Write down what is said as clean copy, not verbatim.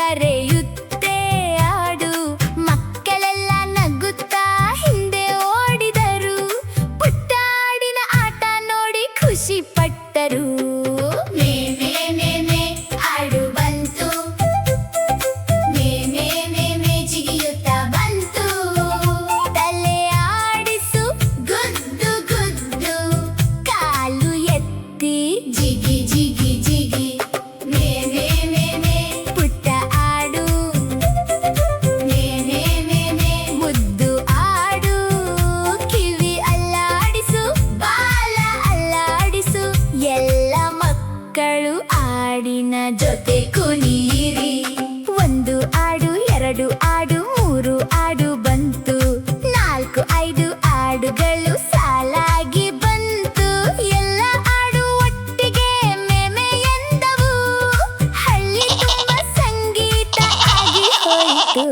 ಕರೆಯುತ್ತೆ ಆಡು. ಮಕ್ಕಳೆಲ್ಲ ನಗುತ್ತಾ ಹಿಂದೆ ಓಡಿದರು. ಪುಟ್ಟ ಆಡಿನ ಆಟ ನೋಡಿ ಖುಷಿ ಪಟ್ಟರು. ಮೇ ಮೇ ಮೇ ಮೇ ಆಡು ಬಂತು. ಮೇ ಮೇ ಮೇ ಮೇ ಜಿಗಿಯುತ್ತಾ ಬಂತು. ತಲೆ ಆಡಿಸು ಗುದ್ದು ಗುದ್ದು. ಕಾಲು ಎತ್ತಿ ಜಿಗಿ ಜಿಗಿ ಜಿಗಿ. ಮೇ ಮೇ ಮೇ ಮೇ ಪುಟ್ಟ ಆಡು. ಮೇ ಮೇ ಮೇ ಮೇ ಮುದ್ದು ಆಡು. ಕಿವಿ ಅಲ್ಲಾಡಿಸು, ಬಾಲ ಅಲ್ಲಾಡಿಸು. ಎಲ್ಲ ಮಕ್ಕಳು ಆಡಿನ ಜೊತೆ ಕುಣಿಯಿರಿ. ಒಂದು ಆಡು, ಎರಡು ಆಡು, ಮೂರು ಆಡು ಬಂತು. 4, 5 ಆಡುಗಳು ಸಾಲಾಗಿ ಬಂತು. ಎಲ್ಲ ಆಡು ಒಟ್ಟಿಗೆ ಮೇಮೆ ಎಂದವು. ಹಳ್ಳಿ ತುಂಬ ಸಂಗೀತ ಆಗಿ ಹೋಯಿತು.